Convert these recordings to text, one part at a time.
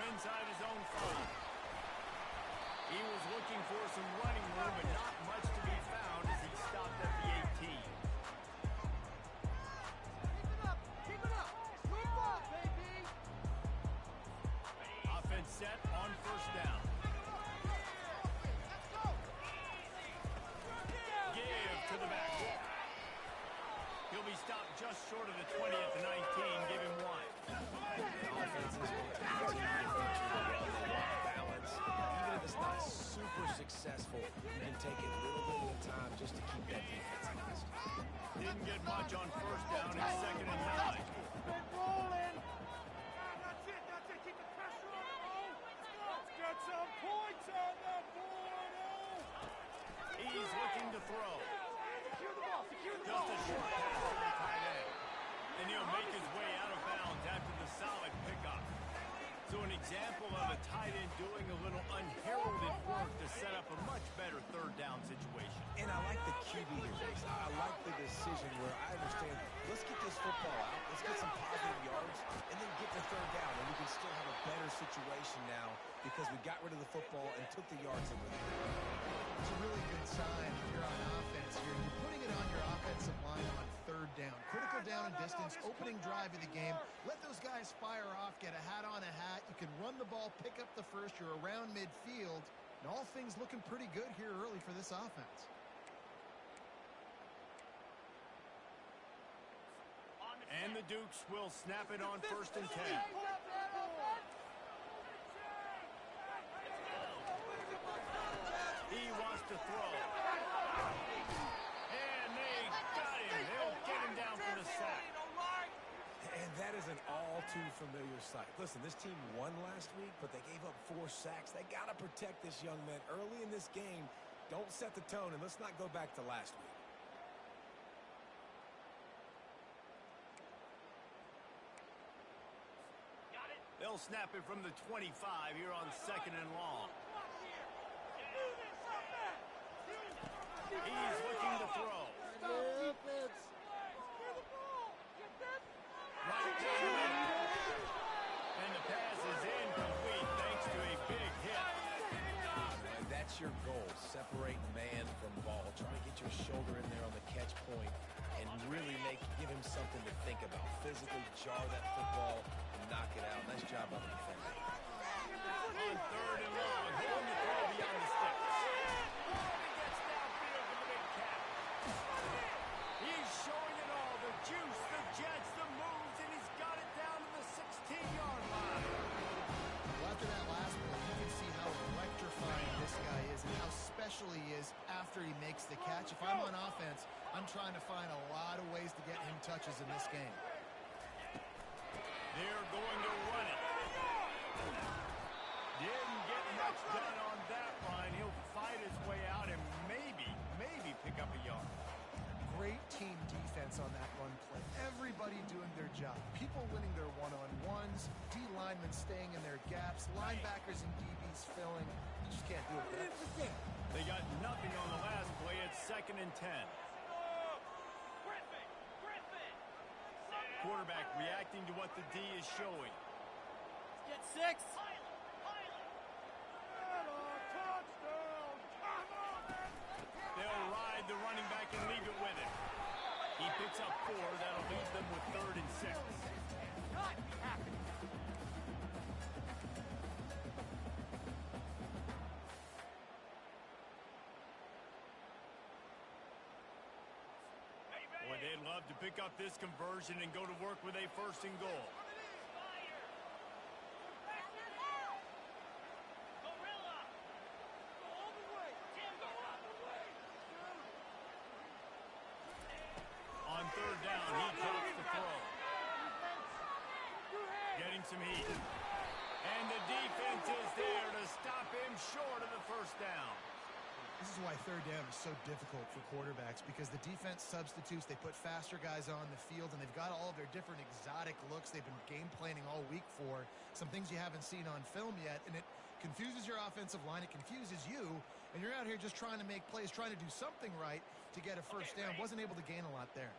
inside his own 5. He was looking for some running room, but not much to be found as he stopped at the 18. Keep it up! Keep it up! Move on, baby! Offense set on first down. Let's go! Give to the back. He'll be stopped just short of the 20 at the 19. Give him 1. Offense is going to continue balance. Even if it's not super successful, you can take it a little bit at a time just to keep that defense honest. Didn't get much on first down. It's 2nd and 9. Been rolling! That's it! Keep the pressure on him, oh! Let's get some points on the board, oh! He's looking to throw. Secure the ball! Secure the Just ball! a short pass to the tight end. And he'll make his way out of bounds after the solid pickup. So an example of a tight end doing a little unheralded work to set up a much better third down situation. And I like the QB here, Jason. I like the decision where I understand, let's get this football out, let's get some positive yards, and then get the third down, and we can still have a better situation now because we got rid of the football and took the yards in with it. It's a really good sign if you're on offense here. You're putting it on your offensive line on third down. Critical down and distance, opening drive of the game. Let those guys fire off, get a hat on a hat. You can run the ball, pick up the first. You're around midfield. And all things looking pretty good here early for this offense. And the Dukes will snap it on 1st and 10. He wants to throw. And they got him. They'll get him down for the sack. And that is an all-too-familiar sight. Listen, this team won last week, but they gave up 4 sacks. They got to protect this young man early in this game. Don't set the tone, and let's not go back to last week. They'll snap it from the 25 here on 2nd and long. He's looking to throw. Right to the middle. And the pass is incomplete thanks to a big hit. And that's your goal, separate man from ball. Try to get your shoulder in there on the catch point and really give him something to think about. Physically jar that football and knock it out. Nice job by the defender. On 3rd and long, holding the throw beyond the sticks. He gets downfield for the big catch. He's showing it all, the juice, the jets, the moves, and he's got it down to the 16-yard line. Well, after that last play, you can see how electrifying this guy is and how special he is after he makes the catch. If I'm on offense, I'm trying to find a lot of ways to get him touches in this game. They're going to run it. Didn't get much done on that line. He'll fight his way out and maybe pick up a yard. Great team defense on that run play. Everybody doing their job. People winning their one-on-ones, D linemen staying in their gaps, linebackers and DBs filling. You just can't do it better. They got nothing on the last play. It's 2nd and 10. Quarterback reacting to what the D is showing. Get 6! They'll ride the running back and leave it with him. He picks up 4. That'll leave them with 3rd and 6. Not happening. Boy, they'd love to pick up this conversion and go to work with a 1st and goal. On 3rd down, he drops the throw. Getting some heat. And the defense is there to stop him short of the 1st down. This is why 3rd down is so difficult for quarterbacks, because the defense substitutes, they put faster guys on the field, and they've got all of their different exotic looks they've been game planning all week for, some things you haven't seen on film yet, and it confuses your offensive line, it confuses you, and you're out here just trying to make plays, trying to do something right to get a 1st down. Wasn't able to gain a lot there.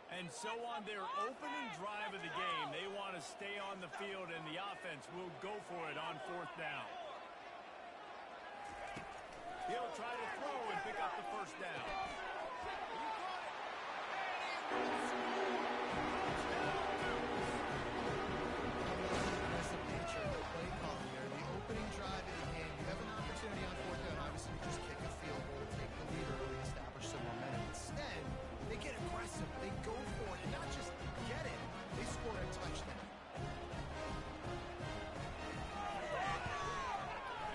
And so on their opening drive of the game, they want to stay on the field, and the offense will go for it on 4th down. He'll try to throw and pick up the first down. Aggressive nature of the play call here. The opening drive of the game, you have an opportunity on 4th down. Obviously, you just kick a field goal, take the lead early, establish some momentum. Instead, they get aggressive. They go for it, and not just get it. They score a touchdown.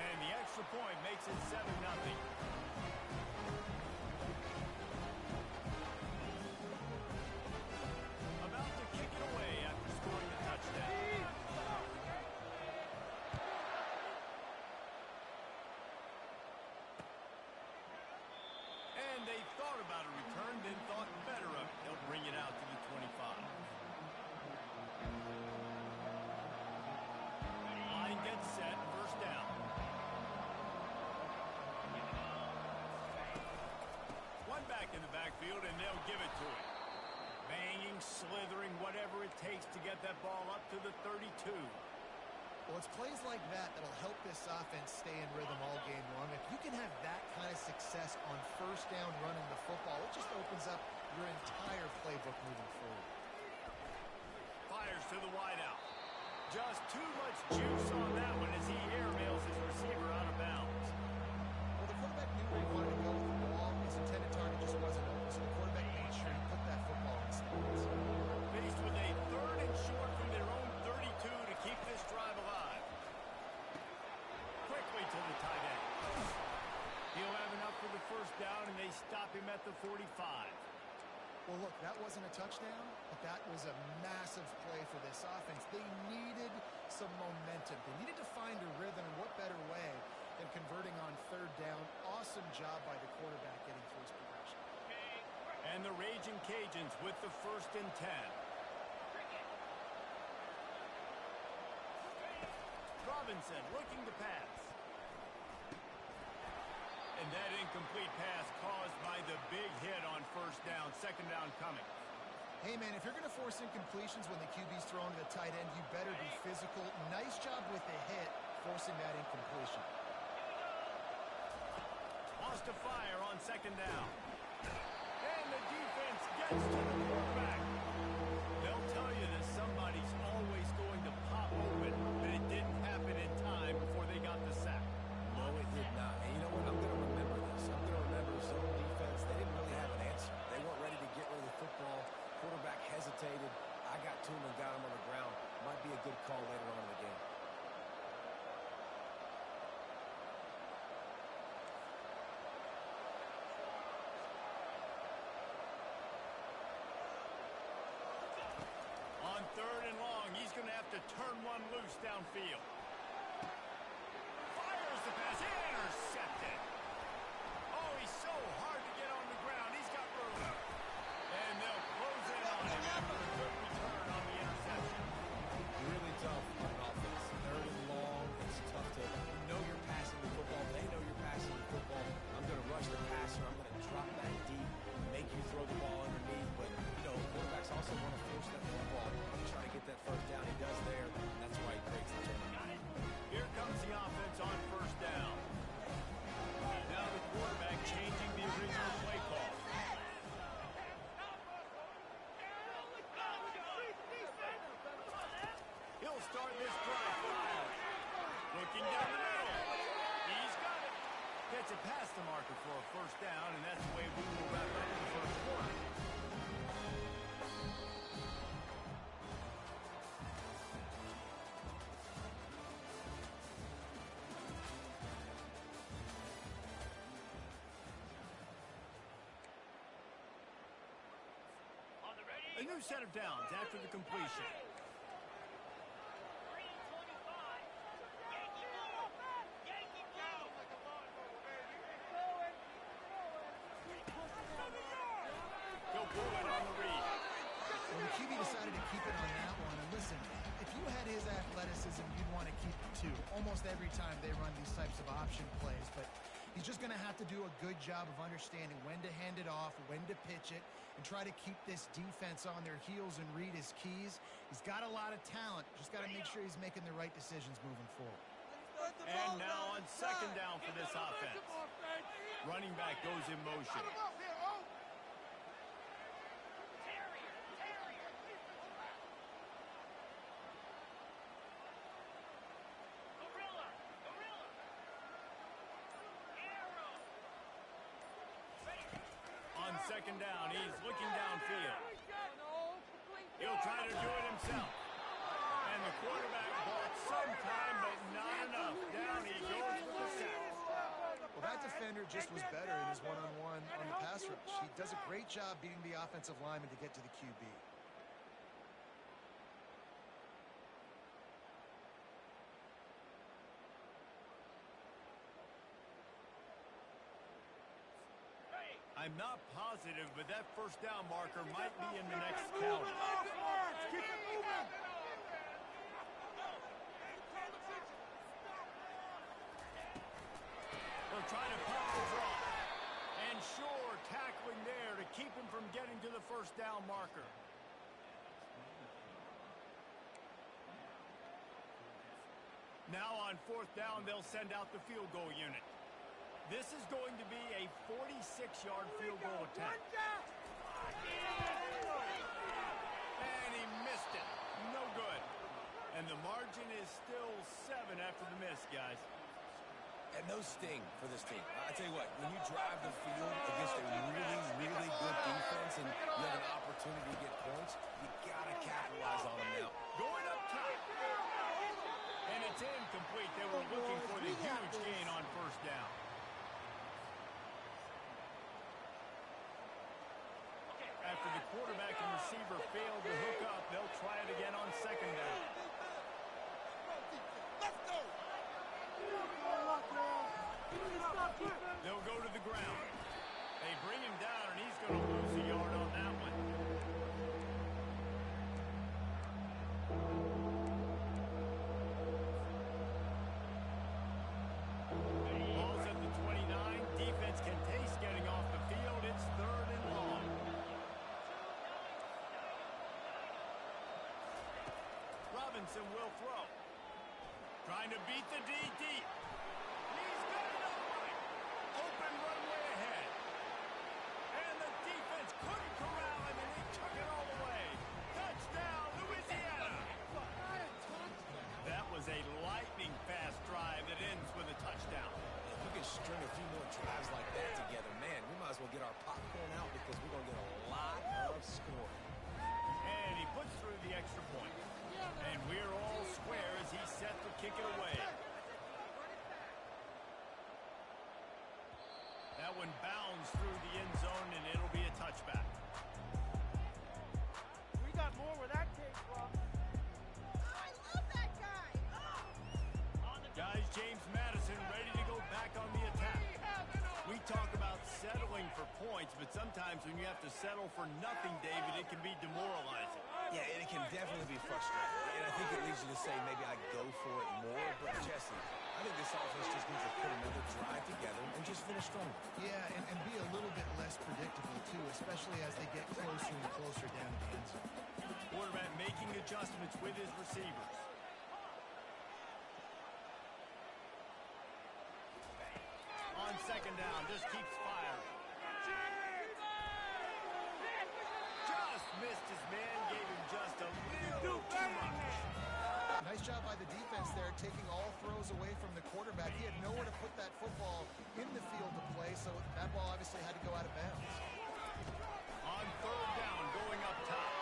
And the extra point makes it 7-0. About to kick it away after scoring the touchdown. And they thought about a return, then thought better of it. They'll bring it out to the 25. Line gets set, first down. One back in the backfield, and they'll give it to him. Banging, slithering, whatever it takes to get that ball up to the 32. Well, it's plays like that that'll help this offense stay in rhythm all game long. If you can have that kind of success on first down running the football, it just opens up your entire playbook moving forward. Fires to the wideout. Just too much juice on that one as he airmails his receiver out of bounds. Well, the quarterback knew where he wanted to go with the ball. His intended target just wasn't open, so the quarterback made sure he put that football in stance. Faced with a 3rd and short from their own 32 to keep this drive alive. Quickly to the tight end. He'll have enough for the first down, and they stop him at the 45. Well, look, that wasn't a touchdown, but that was a massive play for this offense. They needed some momentum. They needed to find a rhythm, and what better way than converting on 3rd down. Awesome job by the quarterback getting through his progression. And the Raging Cajuns with the 1st and 10. Robinson looking to pass. And that incomplete pass caused by the big hit on first down. 2nd down coming. Hey, man, if you're going to force incompletions when the QB's thrown to the tight end, you better be physical. Nice job with the hit, forcing that incompletion. Lost to fire on 2nd down. And the defense gets to the quarterback. They'll tell you that somebody's always going to pop open, but it didn't happen in time before they got the sack. No, it did not. And you know what? I'm going to remember this. I'm going to remember zone defense. They didn't really have an answer. They weren't ready to get rid of the football. Quarterback hesitated. I got to him and got him on the ground. Might be a good call later on in the game. On 3rd and long, he's going to have to turn one loose downfield. Fires the pass, intercepted. Oh, he's so hard to get on the ground. He's got room. And they'll close in on him after the good return on the interception. Really tough on offense. 3rd and long. It's tough to know you're passing the football. They know you're passing the football. I'm going to rush the passer. I'm going to drop back deep, make you throw the ball underneath. But, you know, quarterbacks also want to force that football and try to get that first down. He does there. And that's why he creates the turnover. Here comes the offense on first down. Now the quarterback changing the original play call. He'll start this drive firing. Looking down the middle. He's got it. Gets it past the marker for a first down, and that's the way we will wrap up the first quarter. A new set of downs after the completion. He'll pull it on the read. Well, the QB decided to keep it on that one. And listen, if you had his athleticism, you'd want to keep it too. Almost every time they run these types of option plays. But He's just going to have to do a good job of understanding when to hand it off, when to pitch it, and try to keep this defense on their heels and read his keys. He's got a lot of talent. Just got to make sure he's making the right decisions moving forward. And now on second down for this offense. Running back goes in motion. On second down, he's looking downfield. He'll try to do it himself. And the quarterback bought some time, but not enough. Down he goes with the sack. Well, that defender just was better in his one-on-one on the pass rush. He does a great job beating the offensive lineman to get to the QB. I'm not positive, but that first down marker might be in the next counter. Keep it moving. They'll try to pop the draw. And sure, tackling there to keep him from getting to the first down marker. Now on fourth down, they'll send out the field goal unit. This is going to be a 46-yard field goal attempt. And he missed it. No good. And the margin is still 7 after the miss, guys. And no sting for this team. I tell you what, when you drive the field against a really, really good defense and you have an opportunity to get points, you got to capitalize on them now. Going up top. And it's incomplete. They were looking for the huge gain on first down. After the quarterback and receiver failed to hook up, they'll try it again on second down. Let's go. They'll go to the ground. They bring him down, and he's going to lose a yard on that one. Ball's at the 29. Defense can taste getting off the field. It's third and long. Robinson will throw. Trying to beat the D deep. He's got it all right. Open runway ahead. And the defense couldn't corral him, and he took it all the way. Touchdown, Louisiana. That was a lightning-fast drive that ends with a touchdown. If we can string a few more drives like that together, man, we might as well get our popcorn out because we're going to get a lot of scoring. And he puts through the extra point. And we're all square as he's set to kick it away. That one bounds through the end zone, and it'll be a touchback. We got more where that came from. I love that guy. Guys, James Madison ready to go back on the attack. We talk about settling for points, but sometimes when you have to settle for nothing, David, it can be demoralizing. Yeah, and it can definitely be frustrating. And I think it leads you to say maybe I go for it more. But, Jesse, I think this offense just needs to put another drive together and just finish stronger. Yeah, and be a little bit less predictable, too, especially as they get closer and closer down to the end zone. Quarterback making adjustments with his receivers. On second down, just keeps firing. Just missed his man, gave him just a little too much. Nice job by the defense there, taking all throws away from the quarterback. He had nowhere to put that football in the field to play, so that ball obviously had to go out of bounds. On third down, going up top.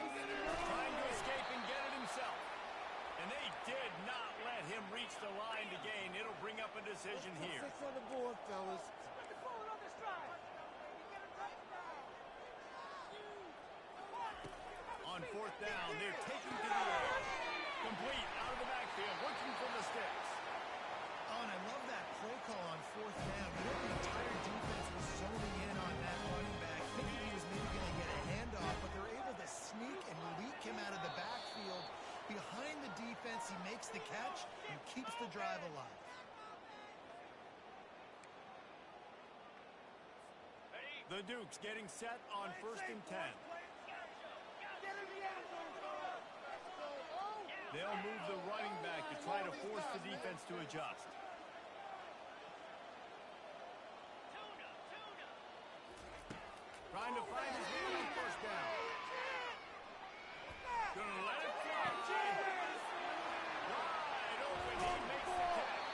Trying to escape and get it himself. And they did not let him reach the line to gain. It'll bring up a decision here. 6 on the board, fellas. On fourth down, they're taking to the air. Complete out of the backfield, looking for the sticks. Oh, and I love that play call on fourth down. You know, the entire defense was zoning in on that running back, thinking he was maybe going to get a handoff, but they're able to sneak and leak him out of the backfield. Behind the defense, he makes the catch and keeps the drive alive. The Dukes getting set on 1st and 10. They'll move the running back to try to force the defense to adjust. Trying to find his man on 1st down. Gonna let it fly. Wide open, he makes the catch.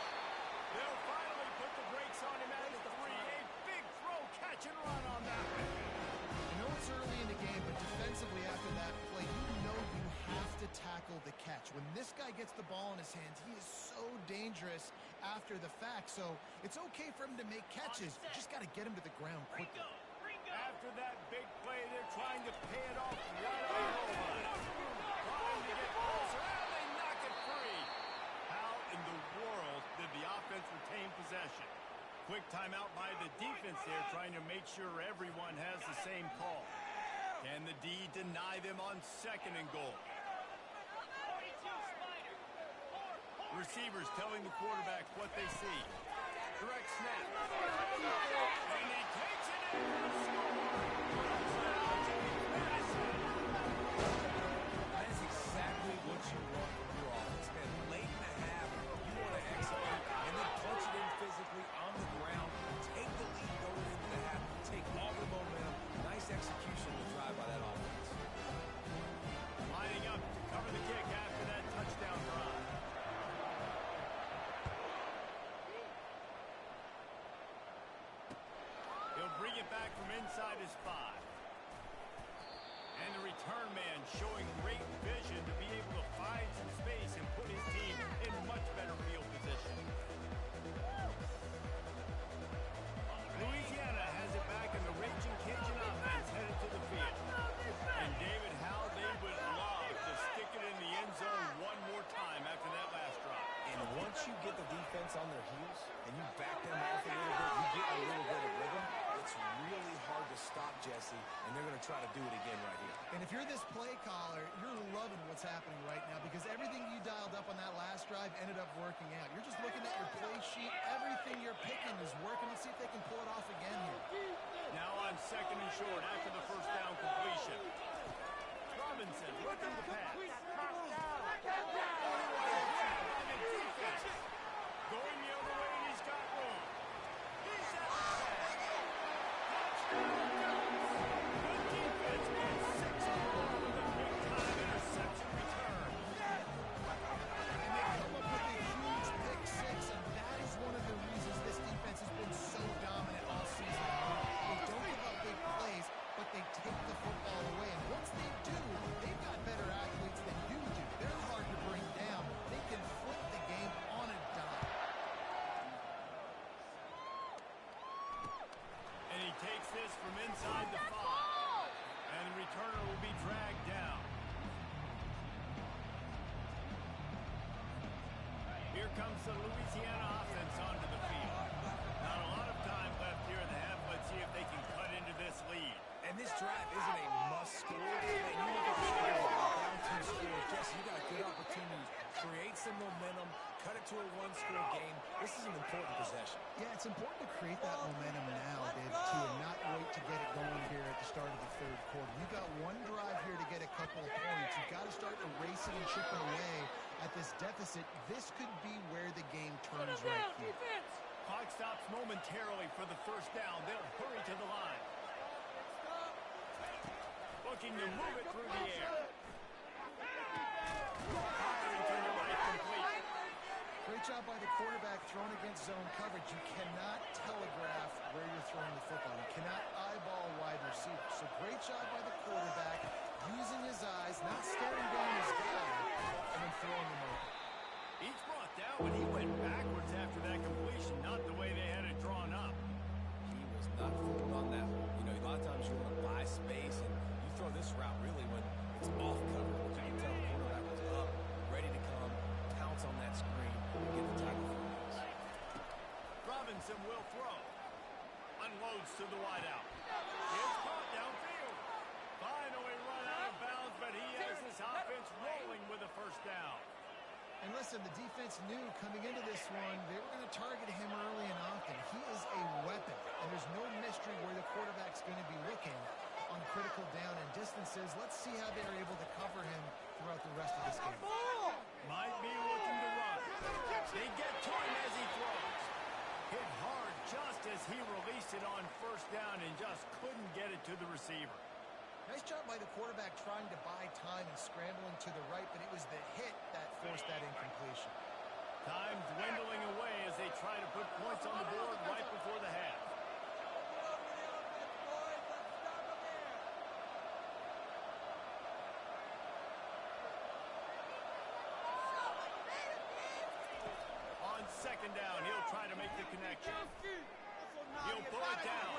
They'll finally put the brakes on him at the 3. A big throw, catch and run on that one. I know it's early in the game, but defensively after that play, you know you have to tackle the catch. When this guy gets the ball in his hands, he is so dangerous after the fact. So it's okay for him to make catches. You just got to get him to the ground quickly. After that big play, they're trying to pay it off right on the goal line. Trying to get closer, and they knock it free. How in the world did the offense retain possession? Quick timeout by the defense there, trying to make sure everyone has the same call. Can the D deny them on 2nd and goal? Receivers telling the quarterback what they see. Direct snap. And he takes it in for the score. That is exactly what you want from your offense. Man, late in the half, you want to execute and then punch it in physically on the ground. Take the lead going into the half. Take all the momentum. Nice execution to drive by that offense. Lining up to cover the kick after that touchdown drive. He'll bring it back from inside his 5. And the return man showing great vision to be able to find some space and put his team in much better field position. Louisiana has it back in the Raging Cajun offense headed to the field. And David, how they would love to stick it in the end zone one more time after that last drive. And once you get the defense on their heels and you back them off a little bit, you get a little bit of rhythm. It's really hard to stop, Jesse, and they're going to try to do it again right here. And if you're this play caller, you're loving what's happening right now because everything you dialed up on that last drive ended up working out. You're just looking at your play sheet. Everything you're picking is working. Let's see if they can pull it off again here. Now on 2nd and short after the 1st down completion. Robinson looking to pass. Going the other way, and he's got room. He's at the pass. Touchdown. The defense gets 6 more with a big-time interception return. And they come up with a huge pick 6, and that is one of the reasons this defense has been so dominant all season. They don't give up big plays, but they take the football away. And once they do, they've got better athletes than you do. They're hard to bring down. They can flip the game on a dime. And he takes this from inside the 5. And the returner will be dragged down. Here comes the Louisiana offense onto the field. Not a lot of time left here in the half. Let's see if they can cut into this lead. And this drive isn't a must-score. Man, you look at the score, down 2 scores. Jesse, you got a good opportunity. Create some momentum. Cut it to a 1-score game. This is an important possession. Yeah, it's important to create that momentum now, David, too, and not wait to get it going here at the start of the 3rd quarter. You've got one drive here to get a couple of points. You've got to start erasing and chipping away at this deficit. This could be where the game turns right here. Clock stops momentarily for the 1st down. They'll hurry to the line. Looking to move it through the air. Firing to the right, complete. Great job by the quarterback thrown against zone coverage. You cannot telegraph where you're throwing the football. You cannot eyeball a wide receiver. So great job by the quarterback, using his eyes, not staring down his guy, and then throwing him over. He's brought down, but he went backwards after that completion, not the way they had it drawn up. He was not fooled on that one. You know, a lot of times you want to buy space, and you throw this route really when it's off coverage. You can tell the quarterback was up, ready to come, pounce on that screen, and get the tackle for this. Robinson will throw. Unloads to the wideout. It's caught downfield. Finally run out of bounds, but he has this offense rolling with a 1st down. And listen, the defense knew coming into this one, they were going to target him early and often. He is a weapon, and there's no mystery where the quarterback's going to be looking on critical down and distances. Let's see how they're able to cover him throughout the rest of this game. Might be looking to run. They get to him as he throws. Hit hard just as he released it on first down and just couldn't get it to the receiver. Nice job by the quarterback trying to buy time and scrambling to the right, but it was the hit that forced that incompletion. Time dwindling away as they try to put points on the board right before the half. On second down, he'll try to make the connection. He'll pull it down.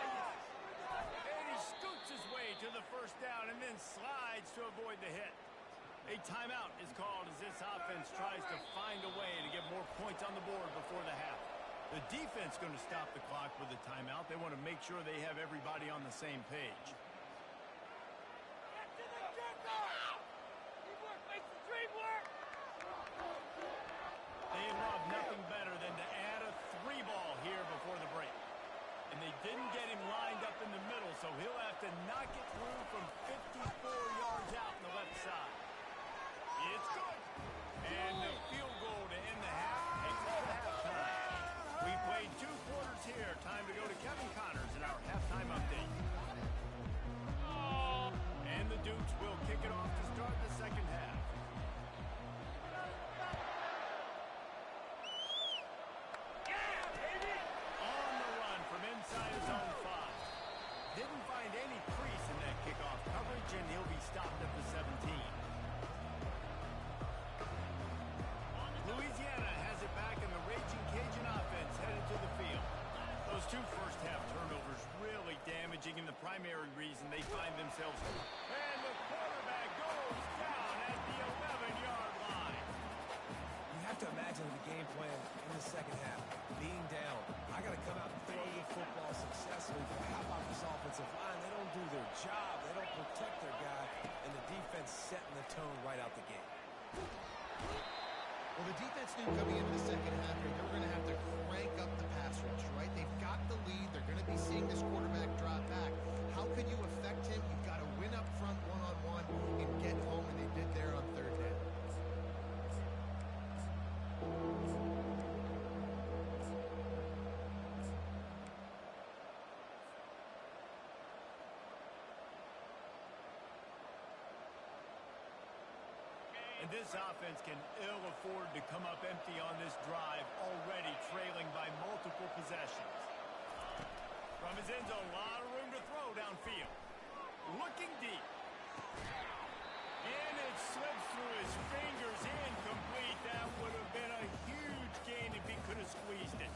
And he scoots his way to the first down and then slides to avoid the hit. A timeout is called as this offense tries to find a way to get more points on the board before the half. The defense going to stop the clock with a timeout. They want to make sure they have everybody on the same page. They love nothing better than to add a 3-ball here before the break. And they didn't get him lined up in the middle, so he'll have to knock it through from 54 yards out on the left side. It's good. And the field goal to end the half takes us to halftime. We played 2 quarters here. Time to go to Kevin Connors in our halftime update. And the Dukes will kick it off to start the second half. On the run from inside his own 5. Didn't find any crease in that kickoff coverage, and he'll be stopped at the 17. Louisiana has it back, and the Raging Cajun offense headed to the field. Those 2 first-half turnovers really damaging, and the primary reason they find themselves. And the quarterback goes down at the 11-yard line. You have to imagine the game plan in the second half. Being down, I got to come out and throw the football successfully. But how about this offensive line? They don't do their job. They don't protect their guy. And the defense setting the tone right out the gate. Well, the defense knew coming into the second half here, they were going to have to crank up the pass rush, right? They've got the lead. They're going to be seeing this quarterback drop back. How can you affect him? You've got to win up front one-on-one and get home, and they did there on third down. And this offense can ill afford to come up empty on this drive, already trailing by multiple possessions. From his end zone, a lot of room to throw downfield. Looking deep. And it slips through his fingers, incomplete. That would have been a huge gain if he could have squeezed it.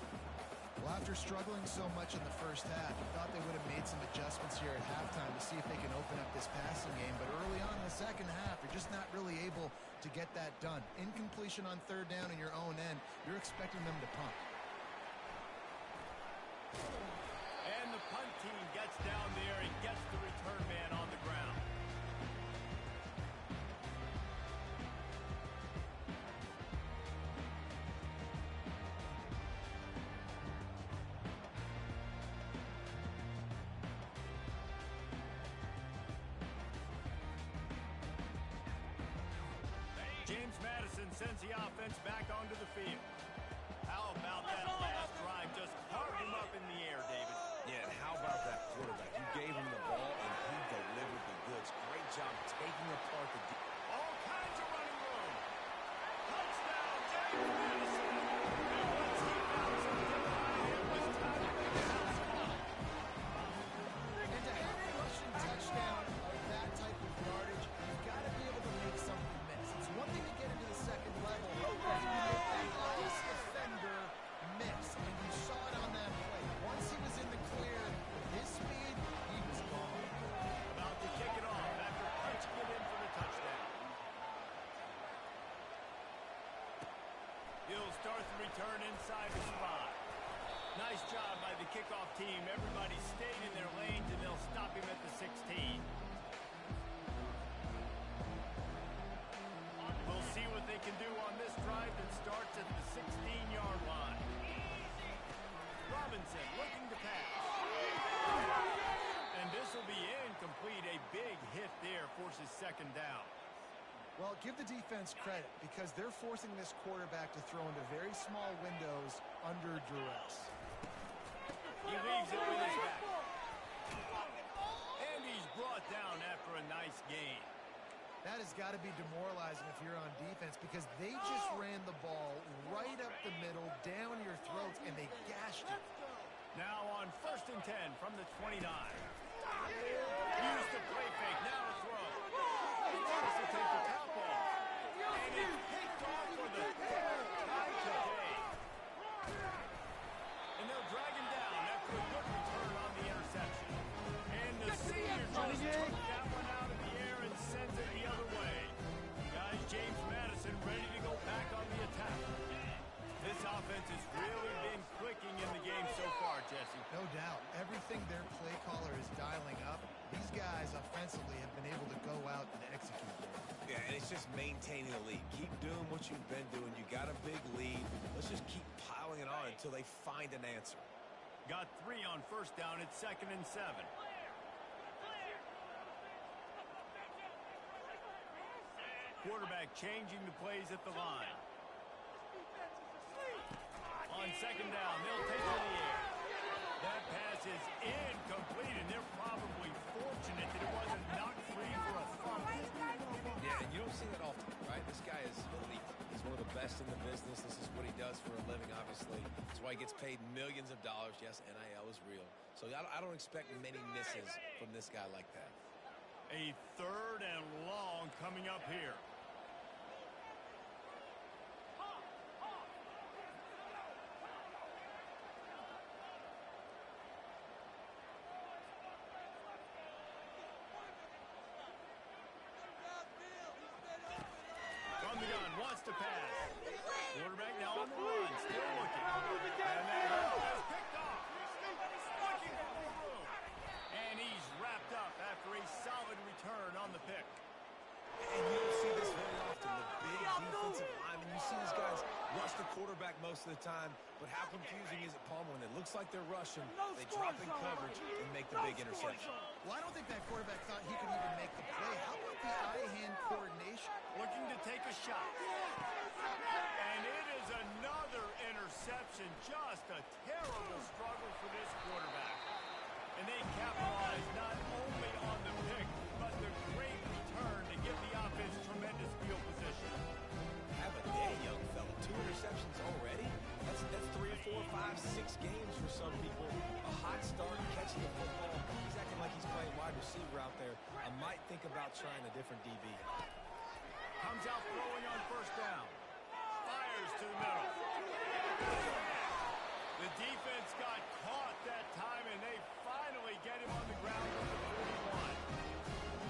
Well, after struggling so much in the first half, you thought they would have made some adjustments here at halftime to see if they can open up this passing game. But early on in the second half, you're just not really able to get that done. Incompletion on third down in your own end, you're expecting them to punt. And the punt team gets down there and gets the return man on the ground. James Madison sends the offense back onto the field. How about that last drive? Just carved him up in the air, David. Yeah, and how about that quarterback? You gave him the ball, and he delivered the goods. Great job taking apart the defense. All kinds of running room. Touchdown, James Madison. And once he found something behind him, it was time to make the house call. And to have a rushing touchdown of that type of yardage, you've got to be able to make something miss. It's one thing to get into the second level, but you make that last defender miss. And you saw it on that play. Once he was in the clear, with his speed, he was gone. About to kick it off after punching it in for the touchdown. He'll start the return inside the spot. Nice job by the kickoff team. Everybody stayed in their lanes, and they'll stop him at the 16. We'll see what they they can do on this drive that starts at the 16-yard line. Robinson looking to pass. And this will be incomplete. A big hit there forces second down. Well, give the defense credit because they're forcing this quarterback to throw into very small windows under duress. He leaves it with his back. And he's brought down after a nice gain. That has got to be demoralizing if you're on defense because they just ran the ball right up the middle, down your throats, and they gashed you. Now on 1st and 10 from the 29. Use the play fake. Now to throw. This will take the top off. And it's picked off for the third time today. And they'll drag him down after a good return on the interception. And the senior just took that one out of the air and sends it the other way. Guys, James Madison ready to go back on the attack. This offense has really been clicking in the game so far, Jesse. No doubt. Everything their play caller is dialing up, these guys offensively have been able to go out and execute. Yeah, and it's just maintaining the lead. Keep doing what you've been doing. You got a big lead. Let's just keep piling it on until they find an answer. Got 3 on 1st down. It's 2nd and 7. Quarterback changing the plays at the line. On 2nd down, they'll take it in the air. That pass is incomplete, and they're probably fortunate that it wasn't knocked free for a fumble. Yeah, and you don't see that often, right? This guy is elite. He's one of the best in the business. This is what he does for a living, obviously. That's why he gets paid millions of dollars. Yes, NIL is real. So I don't expect many misses from this guy like that. A 3rd and long coming up here. From the gun, wants to pass. Quarterback now on the run, still looking. And that ball is picked off. Looking for more room. And he's wrapped up after a solid return on the pick. And you don't see this very often. The big defensive linemen, you see these guys rush the quarterback most of the time, but how confusing is it, Palmer, when it looks like they're rushing, they drop in coverage and make the big interception. Well, I don't think that quarterback thought he could even make the play. How about the eye-hand coordination? Looking to take a shot. And it is another interception. Just a terrible struggle for this quarterback. And they capitalize not only on the pick, but the great return to give the offense tremendous field position. Have a day, young fella. 2 interceptions already? That's 3 or 4, 5, 6 games for some people. A hot start, catching the football. He's acting like he's playing wide receiver out there. I might think about trying a different DB. Comes out throwing on 1st down. Fires to the middle. The defense got caught that time, and they finally get him on the ground with the 41.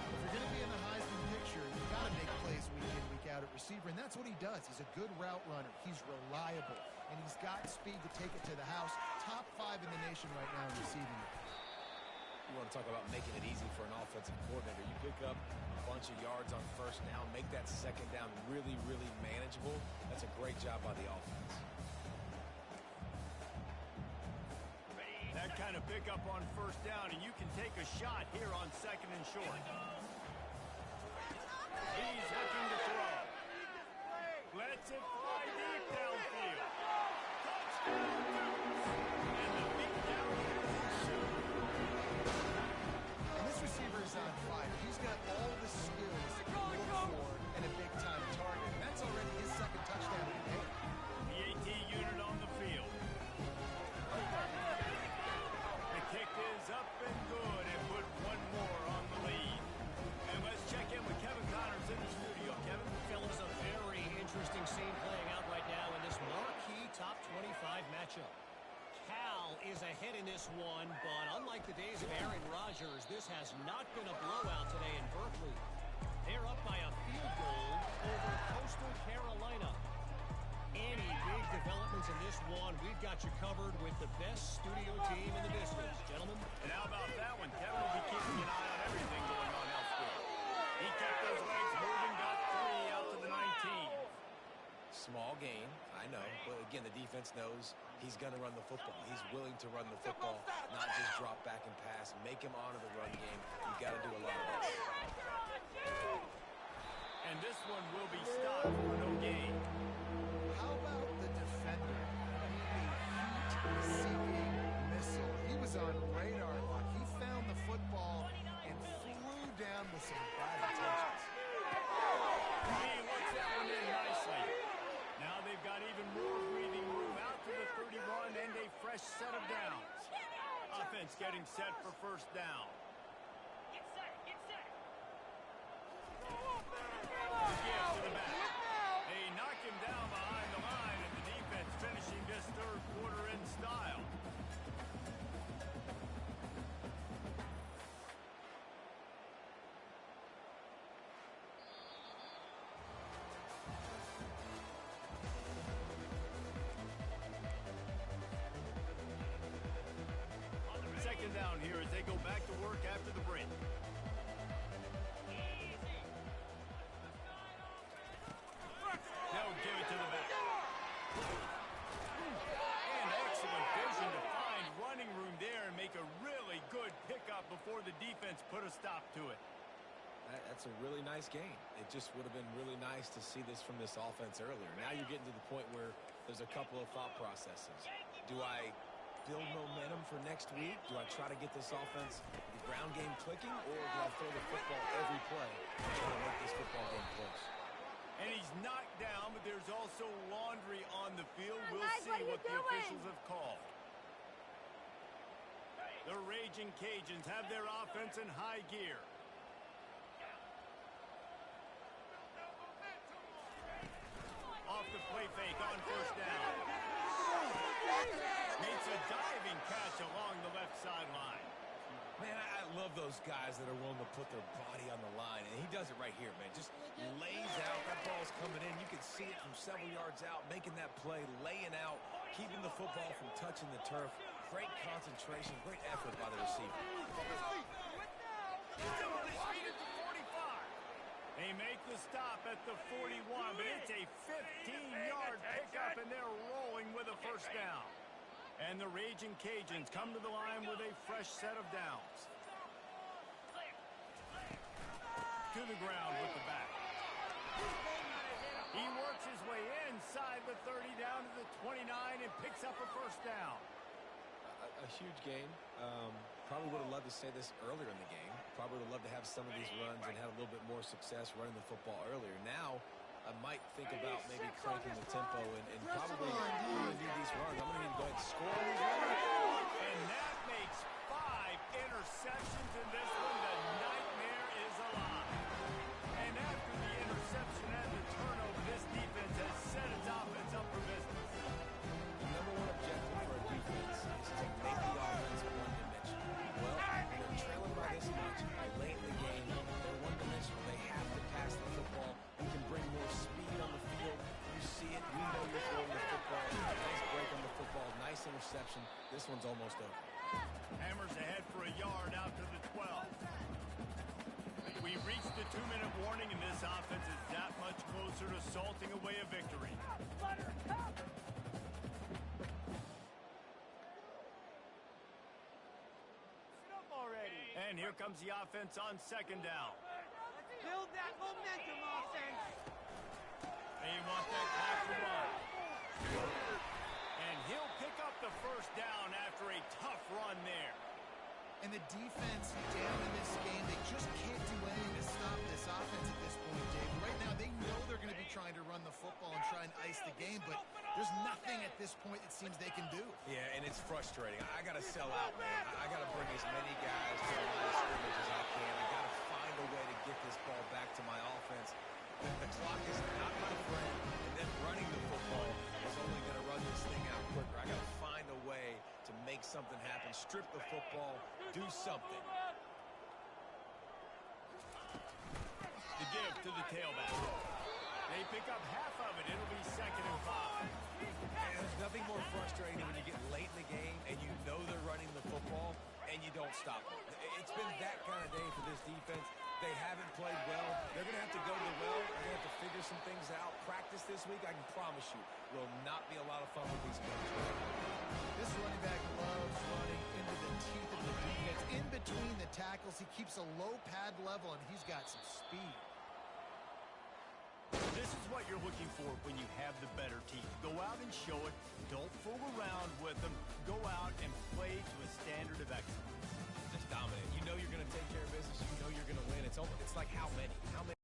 If you're going to be in the Heisman picture, you've got to make plays week in, week out at receiver, and that's what he does. He's a good route runner. He's reliable, and he's got speed to take it to the house. Top 5 in the nation right now in receiving it. You want to talk about making it easy for an offensive coordinator. You pick up a bunch of yards on 1st down, make that 2nd down really, really manageable. That's a great job by the offense. That kind of pickup on 1st down, and you can take a shot here on 2nd and short. He's looking to throw. Lets it fly deep downfield. Touchdown, Dukes. And the big down here is soon. And this receiver is on fire. He's got all the skills to look for and a big-time target. That's already his 2nd touchdown of the day. The AT unit on the field. The kick is up and good and put 1 more on the lead. And let's check in with Kevin Connors in the studio. Kevin? Fellas, a very interesting scene playing out right now in this marquee top 25 matchup. Cal is ahead in this one, but unlike the days of Aaron Rodgers, this has not been a blowout today in Berkeley. They're up by a field goal over Coastal Carolina. Any big developments in this one, we've got you covered with the best studio team in the business. Gentlemen. And how about that one? Kevin will be keeping an eye on everything going on elsewhere. He kept those legs moving, got 3 out to the 19. Small gain, I know. But again, the defense knows he's going to run the football. He's willing to run the football, not just drop back and pass. Make him honor the run game. You've got to do a lot of that. And this one will be stopped for no gain. How about the defender? A heat-seeking missile. He was on radar lock. He found the football and flew down with some bad intentions. He works that one in nicely. Now they've got even more breathing room out to the 31 and a fresh set of downs. Offense getting set for first down. The give to the back. They knock him down behind the line, and the defense finishing this third quarter in style. Second down here as they go back to work after the break. They'll give it to the back. And excellent vision to find running room there and make a really good pickup before the defense put a stop to it. That's a really nice game. It just would have been really nice to see this from this offense earlier. Now you're getting to the point where there's a couple of thought processes. Do I build momentum for next week? Do I try to get this offense, the ground game clicking, or do I throw the football every play and try to make this football game close? And he's knocked down, but there's also laundry on the field. We'll Mike, see what are you what the doing? officials have called. The Raging Cajuns have their offense in high gear. Off the play fake on first down. Makes a diving catch along the left sideline. Man, I love those guys that are willing to put their body on the line, and he does it right here, man. Just lays out. That ball's coming in. You can see it from several yards out, making that play, laying out, keeping the football from touching the turf. Great concentration, great effort by the receiver. They make the stop at the 41, but it's a 15-yard pickup, and they're rolling with a first down. And the Raging Cajuns come to the line with a fresh set of downs. To the ground with the back. He works his way inside the 30 down to the 29 and picks up a first down. A huge game. Probably would have loved to say this earlier in the game. Probably would have loved to have some of these runs and have a little bit more success running the football earlier. Now, I might think about maybe cranking the tempo and probably really need these runs. I'm going to need to go ahead and score on these runs. And that makes 5 interceptions in this one. The nightmare is alive. And after the interception and the turnover, this defense has set its offense up for business. The number one objective for a defense is to make the offense one-dimensional. Well, when they're trailing by this much, late in the game, they're one-dimensional. They have to pass the football. You can bring more speed on the field. You see it. We know you're throwing the football. Nice break on the football. Nice interception. This one's almost over. Hammers ahead for a yard out to the 12. We've reached the 2-minute warning, and this offense is that much closer to salting away a victory. And here comes the offense on second down. Build that momentum, offense. They want that clock to run. And he'll pick up the first down after a tough run there. And the defense down in this game, they just can't do anything to stop this offense at this point, Dave. Right now, they know they're going to be trying to run the football and try and ice the game, but there's nothing at this point it seems they can do. Yeah, and it's frustrating. I got to sell out, man. I got to bring as many guys to the line of scrimmage as I can. I got to find a way to get this ball back to my offense. The clock is not my friend, and then running the football is only going to run this thing out quicker. I got to find a way to make something happen, strip the football, do something. The give to the tailback. They pick up half of it. It'll be 2nd and 5. And there's nothing more frustrating when you get late in the game and you know they're running the football and you don't stop them. It's been that kind of day for this defense. They haven't played well. They're going to have to go to the well. They're going to have to figure some things out. Practice this week, I can promise you, will not be a lot of fun with these guys. This running back loves running into the teeth of the defense. In between the tackles, he keeps a low pad level, and he's got some speed. This is what you're looking for when you have the better team. Go out and show it. Don't fool around with them. Go out and play to a standard of excellence. Just dominate. You know you're going to take care of business. You know you're going to win. It's like how many?